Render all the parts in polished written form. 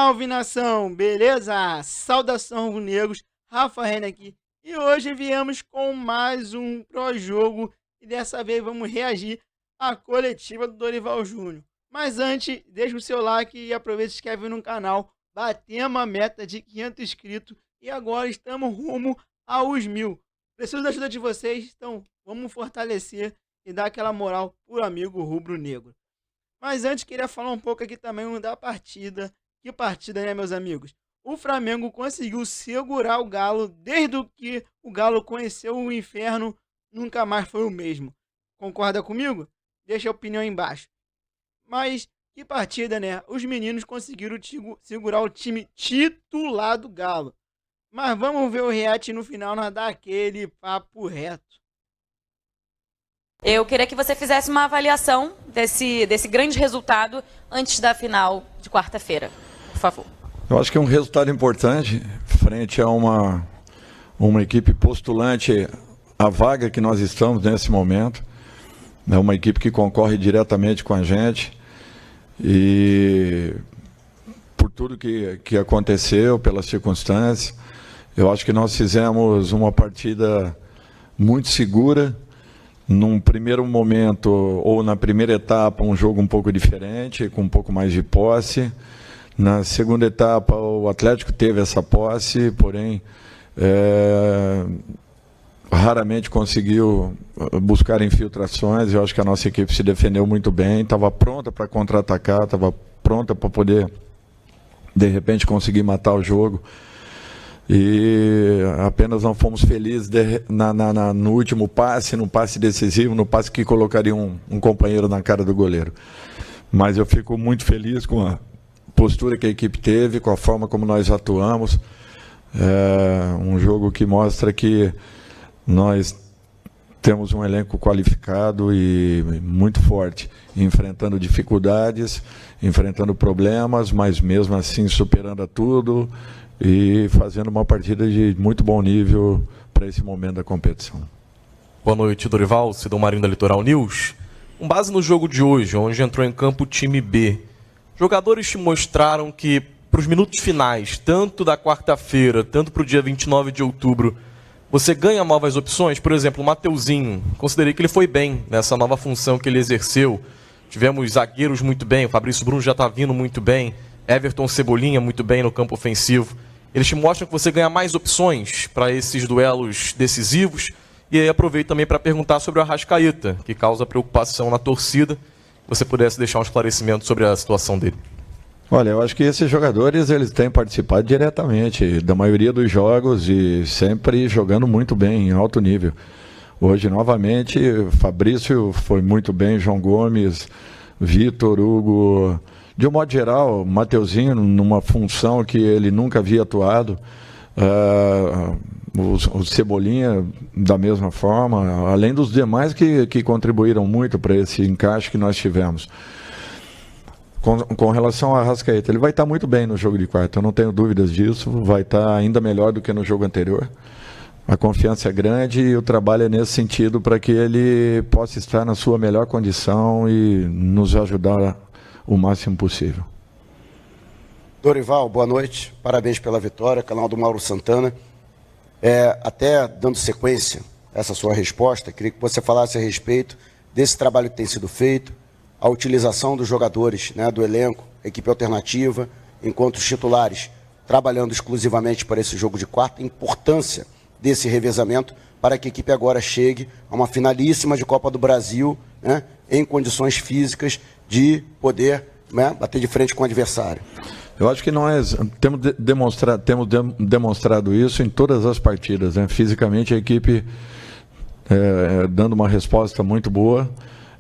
Salve, nação! Beleza? Saudação, rubro-negros, Rafa Renner aqui. E hoje viemos com mais um pró-jogo e dessa vez vamos reagir à coletiva do Dorival Júnior. Mas antes, deixa o seu like e aproveita e se inscreve no canal. Batemos a meta de 500 inscritos e agora estamos rumo aos 1000. Preciso da ajuda de vocês, então vamos fortalecer e dar aquela moral pro amigo rubro-negro. Mas antes queria falar um pouco aqui também da partida. Que partida, né, meus amigos? O Flamengo conseguiu segurar o Galo desde que o Galo conheceu o inferno, nunca mais foi o mesmo. Concorda comigo? Deixa a opinião aí embaixo. Mas que partida, né? Os meninos conseguiram segurar o time titular do Galo. Mas vamos ver o react no final, nós dar aquele papo reto. Eu queria que você fizesse uma avaliação desse grande resultado antes da final de quarta-feira, por favor. Eu acho que é um resultado importante frente a uma equipe postulante à vaga que nós estamos nesse momento. É uma equipe que concorre diretamente com a gente e por tudo que aconteceu, pelas circunstâncias, eu acho que nós fizemos uma partida muito segura. Num primeiro momento, ou na primeira etapa, um jogo um pouco diferente, com um pouco mais de posse. Na segunda etapa, o Atlético teve essa posse, porém, raramente conseguiu buscar infiltrações. Eu acho que a nossa equipe se defendeu muito bem, estava pronta para contra-atacar, estava pronta para poder, de repente, conseguir matar o jogo. E apenas não fomos felizes no último passe, no passe decisivo, no passe que colocaria um companheiro na cara do goleiro. Mas eu fico muito feliz com a postura que a equipe teve, com a forma como nós atuamos. É um jogo que mostra que nós temos um elenco qualificado e muito forte, enfrentando dificuldades, enfrentando problemas, mas mesmo assim superando tudo e fazendo uma partida de muito bom nível para esse momento da competição. Boa noite, Dorival, Cidão Marinho da Litoral News. Com base no jogo de hoje, onde entrou em campo o time B, jogadores te mostraram que para os minutos finais, tanto da quarta-feira, tanto para o dia 29 de outubro, você ganha novas opções. Por exemplo, o Mateuzinho, considerei que ele foi bem nessa nova função que ele exerceu. Tivemos zagueiros muito bem, o Fabrício Bruno já está vindo muito bem, Everton Cebolinha muito bem no campo ofensivo. Eles te mostram que você ganha mais opções para esses duelos decisivos. E aí aproveito também para perguntar sobre o Arrascaeta, que causa preocupação na torcida. Você pudesse deixar um esclarecimento sobre a situação dele. Olha, eu acho que esses jogadores eles têm participado diretamente da maioria dos jogos e sempre jogando muito bem, em alto nível. Hoje, novamente, Fabrício foi muito bem, João Gomes, Vitor, Hugo. De um modo geral, o Mateuzinho, numa função que ele nunca havia atuado, o Cebolinha, da mesma forma, além dos demais que contribuíram muito para esse encaixe que nós tivemos. Com relação ao Arrascaeta, ele vai estar muito bem no jogo de quarta, eu não tenho dúvidas disso, vai estar ainda melhor do que no jogo anterior. A confiança é grande e o trabalho é nesse sentido para que ele possa estar na sua melhor condição e nos ajudar o máximo possível. Dorival, boa noite, parabéns pela vitória, canal do Mauro Santana. Até dando sequência a essa sua resposta, queria que você falasse a respeito desse trabalho que tem sido feito, a utilização dos jogadores, né, do elenco, equipe alternativa, enquanto os titulares trabalhando exclusivamente para esse jogo de quarta, a importância desse revezamento para que a equipe agora chegue a uma finalíssima de Copa do Brasil, né, em condições físicas de poder, né, bater de frente com o adversário. Eu acho que nós temos demonstrado isso em todas as partidas, né? Fisicamente a equipe dando uma resposta muito boa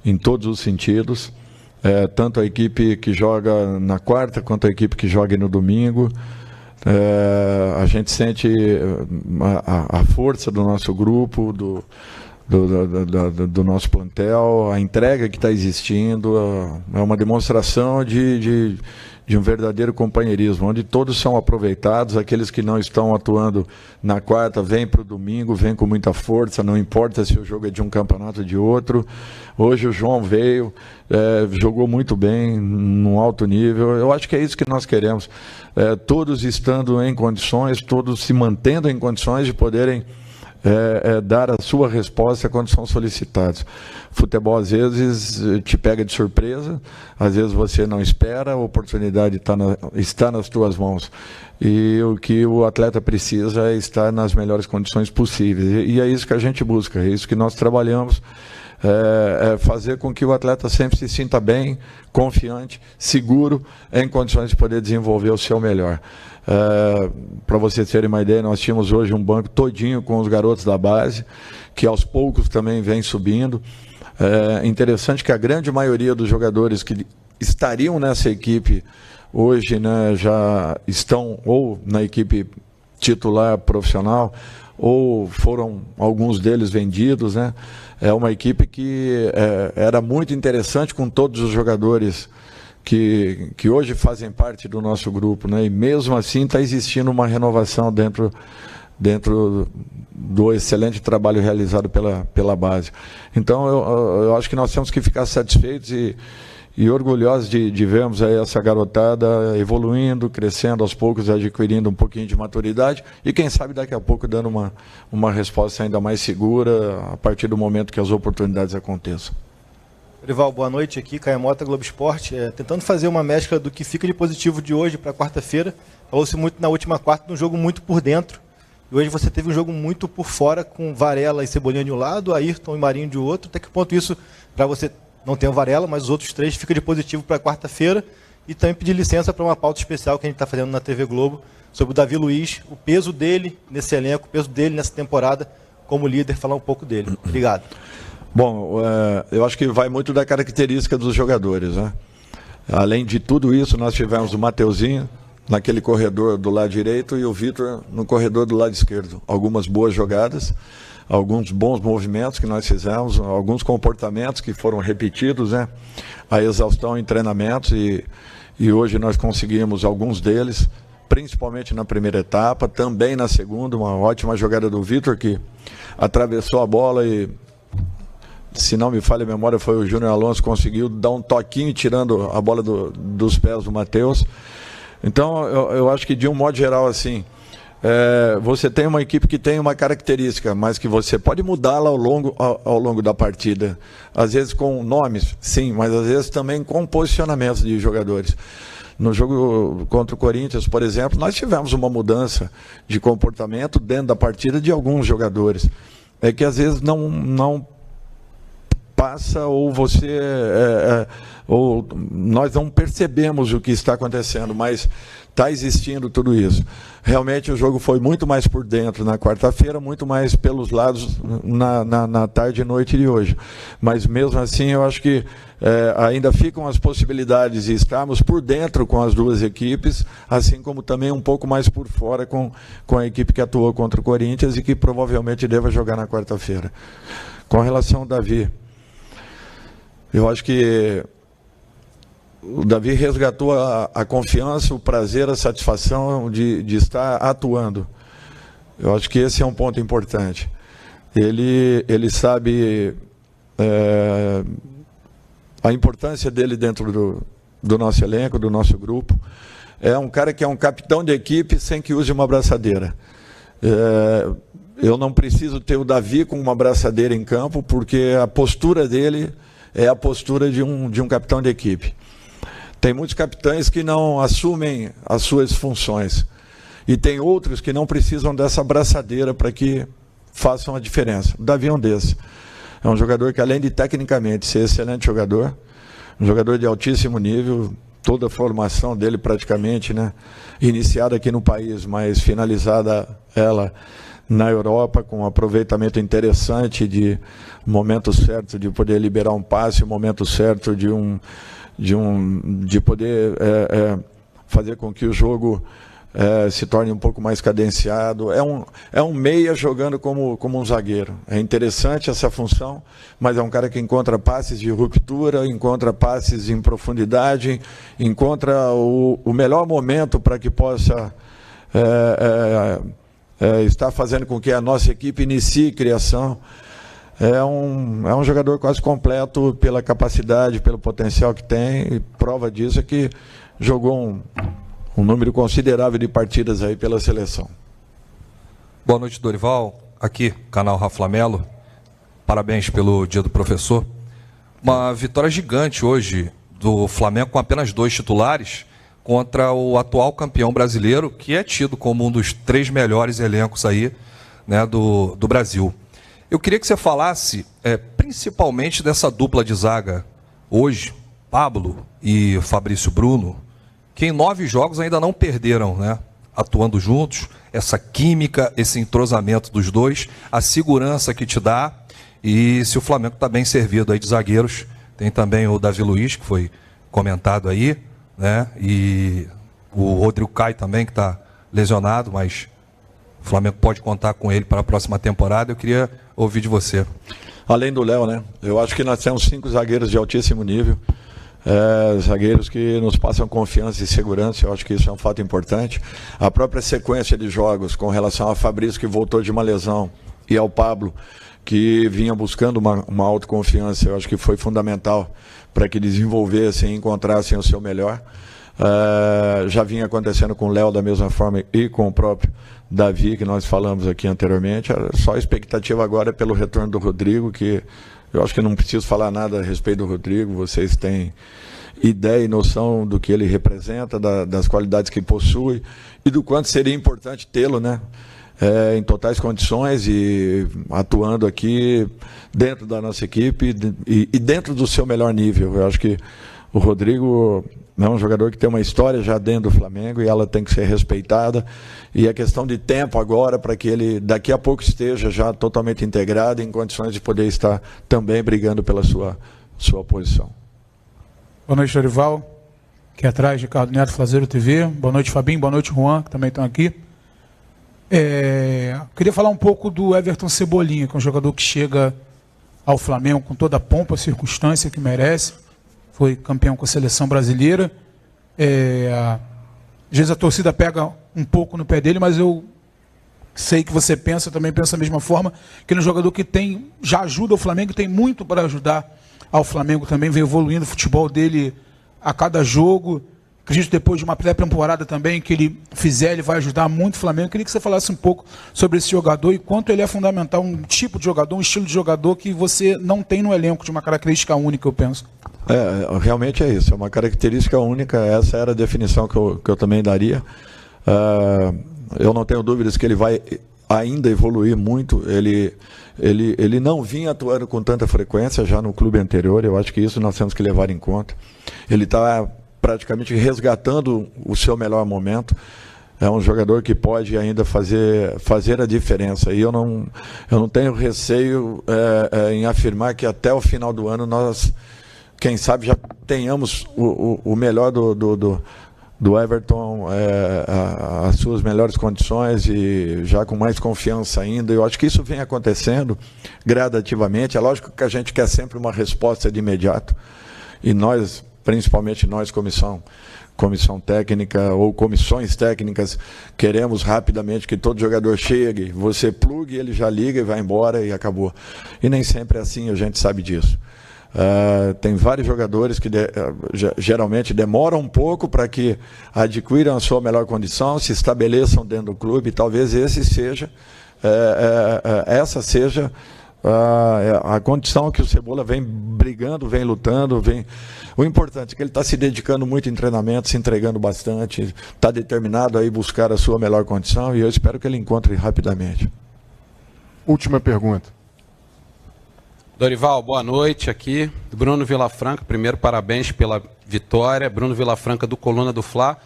em todos os sentidos, tanto a equipe que joga na quarta quanto a equipe que joga no domingo. A gente sente a força do nosso grupo, do nosso plantel, a entrega que está existindo, é uma demonstração de um verdadeiro companheirismo, onde todos são aproveitados, aqueles que não estão atuando na quarta, vêm para o domingo, vêm com muita força, não importa se o jogo é de um campeonato ou de outro. Hoje o João veio, jogou muito bem, num alto nível. Eu acho que é isso que nós queremos, todos estando em condições, todos se mantendo em condições de poderem dar a sua resposta quando são solicitados. Futebol, às vezes, te pega de surpresa, às vezes você não espera, a oportunidade está nas tuas mãos. E o que o atleta precisa é estar nas melhores condições possíveis. E é isso que a gente busca, é isso que nós trabalhamos, fazer com que o atleta sempre se sinta bem, confiante, seguro, em condições de poder desenvolver o seu melhor. Para vocês terem uma ideia, nós tínhamos hoje um banco todinho com os garotos da base, que aos poucos também vem subindo. Interessante que a grande maioria dos jogadores que estariam nessa equipe hoje, né, já estão ou na equipe titular profissional, ou foram alguns deles vendidos, né? É uma equipe que era muito interessante, com todos os jogadores que hoje fazem parte do nosso grupo, né? E mesmo assim está existindo uma renovação dentro do excelente trabalho realizado pela base. Então eu acho que nós temos que ficar satisfeitos e orgulhosos de vermos aí essa garotada evoluindo, crescendo aos poucos, adquirindo um pouquinho de maturidade e quem sabe daqui a pouco dando uma resposta ainda mais segura a partir do momento que as oportunidades aconteçam. Dorival, boa noite, aqui Caio Mota, Globo Esporte, tentando fazer uma mescla do que fica de positivo de hoje para quarta-feira. Falou-se muito na última quarta, num jogo muito por dentro, e hoje você teve um jogo muito por fora, com Varela e Cebolinha de um lado, Ayrton e Marinho de outro. Até que ponto isso, para você, não tem o Varela, mas os outros três, fica de positivo para quarta-feira? E também pedir licença para uma pauta especial que a gente está fazendo na TV Globo, sobre o Davi Luiz, o peso dele nesse elenco, o peso dele nessa temporada como líder, falar um pouco dele. Obrigado. Bom, eu acho que vai muito da característica dos jogadores, né? Além de tudo isso, nós tivemos o Mateuzinho naquele corredor do lado direito e o Vitor no corredor do lado esquerdo. Algumas boas jogadas, alguns bons movimentos que nós fizemos, alguns comportamentos que foram repetidos, né? A exaustão em treinamentos e hoje nós conseguimos alguns deles, principalmente na primeira etapa, também na segunda, uma ótima jogada do Vitor que atravessou a bola e, se não me falha a memória, foi o Júnior Alonso que conseguiu dar um toquinho tirando a bola dos pés do Matheus. Então, eu acho que de um modo geral, assim, você tem uma equipe que tem uma característica, mas que você pode mudá-la ao longo da partida. Às vezes com nomes, sim, mas às vezes também com posicionamentos de jogadores. No jogo contra o Corinthians, por exemplo, nós tivemos uma mudança de comportamento dentro da partida de alguns jogadores. É que às vezes não passa ou ou nós não percebemos o que está acontecendo, mas está existindo tudo isso. Realmente o jogo foi muito mais por dentro na quarta-feira, muito mais pelos lados na tarde e noite de hoje. Mas mesmo assim eu acho que ainda ficam as possibilidades de estarmos por dentro com as duas equipes, assim como também um pouco mais por fora com a equipe que atuou contra o Corinthians e que provavelmente deva jogar na quarta-feira. Com relação ao Davi, eu acho que o Davi resgatou a confiança, o prazer, a satisfação de estar atuando. Eu acho que esse é um ponto importante. Ele sabe a importância dele dentro do nosso elenco, do nosso grupo. É um cara que é um capitão de equipe sem que use uma abraçadeira. Eu não preciso ter o Davi com uma abraçadeira em campo, porque a postura dele é a postura de um capitão de equipe. Tem muitos capitães que não assumem as suas funções. E tem outros que não precisam dessa abraçadeira para que façam a diferença. O Davi é um desses. É um jogador que, além de tecnicamente ser excelente jogador, um jogador de altíssimo nível, toda a formação dele praticamente, né, iniciada aqui no país, mas finalizada ela na Europa, com um aproveitamento interessante de momento certo de poder liberar um passe, o momento certo de poder fazer com que o jogo se torne um pouco mais cadenciado. É um meia jogando como um zagueiro. É interessante essa função, mas é um cara que encontra passes de ruptura, encontra passes em profundidade, encontra o melhor momento para que possa estar fazendo com que a nossa equipe inicie criação. É um jogador quase completo pela capacidade, pelo potencial que tem, e prova disso é que jogou um número considerável de partidas aí pela seleção. Boa noite, Dorival. Aqui, canal Rafa Melo. Parabéns pelo Dia do Professor. Uma vitória gigante hoje do Flamengo com apenas 2 titulares contra o atual campeão brasileiro, que é tido como um dos 3 melhores elencos aí, né, do Brasil. Eu queria que você falasse principalmente dessa dupla de zaga hoje, Pablo e Fabrício Bruno, que em 9 jogos ainda não perderam, né? Atuando juntos, essa química, esse entrosamento dos dois, a segurança que te dá, e se o Flamengo está bem servido aí de zagueiros, tem também o Davi Luiz, que foi comentado aí, né? E o Rodrigo Caio também, que está lesionado, mas o Flamengo pode contar com ele para a próxima temporada. Eu queria ouvir de você. Além do Léo, né? Eu acho que nós temos 5 zagueiros de altíssimo nível. Zagueiros que nos passam confiança e segurança, eu acho que isso é um fato importante. A própria sequência de jogos com relação ao Fabrício, que voltou de uma lesão, e ao Pablo, que vinha buscando uma autoconfiança, eu acho que foi fundamental para que desenvolvessem e encontrassem o seu melhor. Já vinha acontecendo com o Léo da mesma forma e com o próprio Davi, que nós falamos aqui anteriormente. Só a expectativa agora é pelo retorno do Rodrigo, que eu acho que não preciso falar nada a respeito do Rodrigo, vocês têm ideia e noção do que ele representa, das qualidades que possui e do quanto seria importante tê-lo, né? Em totais condições e atuando aqui dentro da nossa equipe e dentro do seu melhor nível. Eu acho que o Rodrigo é um jogador que tem uma história já dentro do Flamengo e ela tem que ser respeitada. E é questão de tempo agora para que ele daqui a pouco esteja já totalmente integrado, em condições de poder estar também brigando pela sua posição. Boa noite, Dorival. Aqui atrás, Ricardo Neto, Flazeiro TV. Boa noite, Fabinho. Boa noite, Juan, que também estão aqui. Queria falar um pouco do Everton Cebolinha, que é um jogador que chega ao Flamengo com toda a pompa, a circunstância que merece. Foi campeão com a seleção brasileira. Às vezes a torcida pega um pouco no pé dele, mas eu sei que você pensa, também pensa da mesma forma, que ele é um jogador que já ajuda o Flamengo, tem muito para ajudar ao Flamengo também, vem evoluindo o futebol dele a cada jogo. Acredito que depois de uma pré-temporada também que ele fizer, ele vai ajudar muito o Flamengo. Eu queria que você falasse um pouco sobre esse jogador e quanto ele é fundamental, um tipo de jogador, um estilo de jogador que você não tem no elenco, de uma característica única, eu penso. Realmente é isso, é uma característica única, essa era a definição que eu também daria. Eu não tenho dúvidas que ele vai ainda evoluir muito, ele não vinha atuando com tanta frequência já no clube anterior, eu acho que isso nós temos que levar em conta. Ele está praticamente resgatando o seu melhor momento. É um jogador que pode ainda fazer a diferença. E eu não tenho receio em afirmar que até o final do ano nós, quem sabe, já tenhamos o melhor do Everton, as suas melhores condições e já com mais confiança ainda. Eu acho que isso vem acontecendo gradativamente. É lógico que a gente quer sempre uma resposta de imediato. E nós, principalmente nós, comissão técnica ou comissões técnicas, queremos rapidamente que todo jogador chegue, você plugue, ele já liga e vai embora e acabou. E nem sempre é assim, a gente sabe disso. Tem vários jogadores que geralmente demoram um pouco para que adquiram a sua melhor condição, se estabeleçam dentro do clube, e talvez essa seja a condição que o Cebola vem brigando, vem lutando, O importante é que ele está se dedicando muito em treinamento, se entregando bastante, está determinado a ir buscar a sua melhor condição e eu espero que ele encontre rapidamente. Última pergunta. Dorival, boa noite aqui. Bruno Vilafranca, primeiro parabéns pela vitória. Bruno Vilafranca do Coluna do Fla.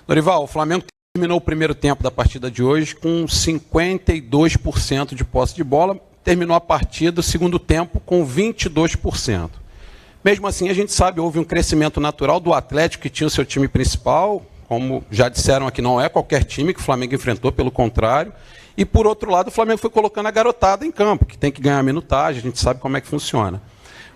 Dorival, o Flamengo terminou o primeiro tempo da partida de hoje com 52% de posse de bola. Terminou a partida, o segundo tempo, com 22%. Mesmo assim, a gente sabe, houve um crescimento natural do Atlético, que tinha o seu time principal, como já disseram aqui, não é qualquer time que o Flamengo enfrentou, pelo contrário. E, por outro lado, o Flamengo foi colocando a garotada em campo, que tem que ganhar minutagem, a gente sabe como é que funciona.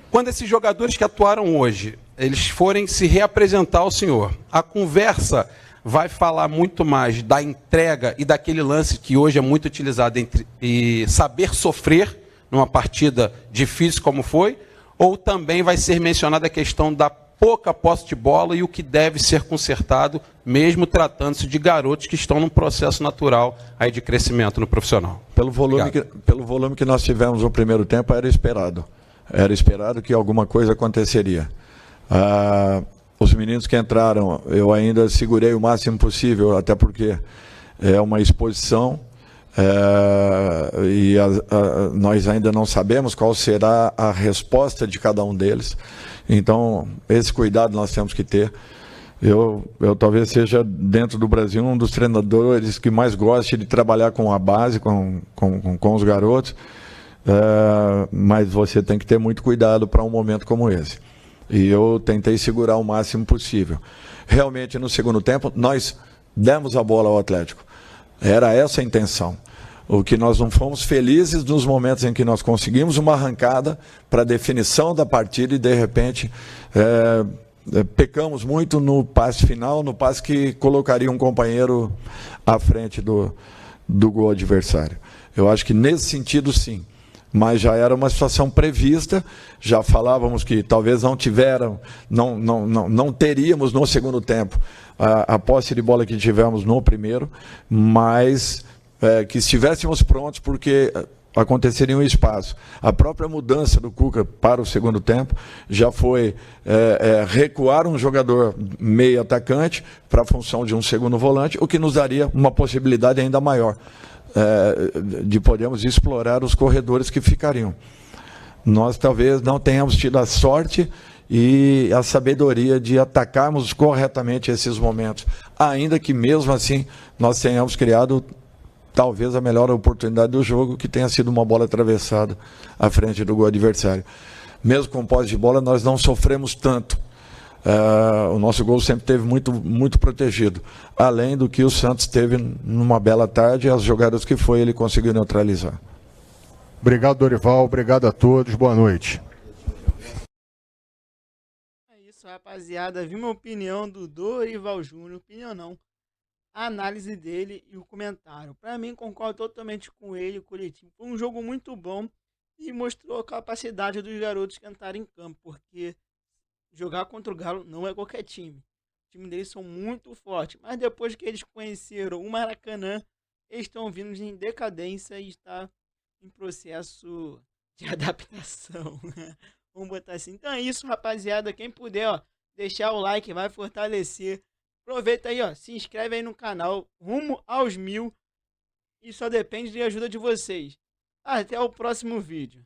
Quando esses jogadores que atuaram hoje, eles forem se reapresentar ao senhor, a conversa vai falar muito mais da entrega e daquele lance que hoje é muito utilizado e saber sofrer numa partida difícil como foi, ou também vai ser mencionada a questão da pouca posse de bola e o que deve ser consertado, mesmo tratando-se de garotos que estão num processo natural aí de crescimento no profissional. Pelo volume que nós tivemos no primeiro tempo, era esperado. Era esperado que alguma coisa aconteceria. Os meninos que entraram, eu ainda segurei o máximo possível, até porque é uma exposição, e nós ainda não sabemos qual será a resposta de cada um deles. Então, esse cuidado nós temos que ter. Eu talvez seja, dentro do Brasil, um dos treinadores que mais goste de trabalhar com a base, com os garotos, mas você tem que ter muito cuidado para um momento como esse. E eu tentei segurar o máximo possível. Realmente, no segundo tempo, nós demos a bola ao Atlético. Era essa a intenção. O que nós não fomos felizes nos momentos em que nós conseguimos uma arrancada para a definição da partida e, de repente, pecamos muito no passe final, no passe que colocaria um companheiro à frente do gol adversário. Eu acho que nesse sentido, sim. Mas já era uma situação prevista, já falávamos que talvez não teríamos no segundo tempo a posse de bola que tivemos no primeiro, mas que estivéssemos prontos, porque aconteceria um espaço. A própria mudança do Cuca para o segundo tempo já foi recuar um jogador meio atacante para a função de um segundo volante, o que nos daria uma possibilidade ainda maior de podermos explorar os corredores que ficariam. Nós talvez não tenhamos tido a sorte e a sabedoria de atacarmos corretamente esses momentos, ainda que mesmo assim nós tenhamos criado talvez a melhor oportunidade do jogo, que tenha sido uma bola atravessada à frente do gol adversário. Mesmo com posse de bola, nós não sofremos tanto. O nosso gol sempre esteve muito protegido, além do que o Santos teve numa bela tarde, e as jogadas que foi, ele conseguiu neutralizar. Obrigado, Dorival, obrigado a todos, boa noite. É isso, rapaziada, vi uma opinião do Dorival Júnior, opinião não, a análise dele e o comentário. Para mim, concordo totalmente com ele, o coletivo. Foi um jogo muito bom e mostrou a capacidade dos garotos que entraram em campo, porque jogar contra o Galo não é qualquer time. O time deles são muito fortes. Mas depois que eles conheceram o Maracanã, eles estão vindo em decadência e está em processo de adaptação. Vamos botar assim. Então é isso, rapaziada. Quem puder, deixar o like, vai fortalecer. Aproveita aí, se inscreve aí no canal. Rumo aos 1000. E só depende de ajuda de vocês. Até o próximo vídeo.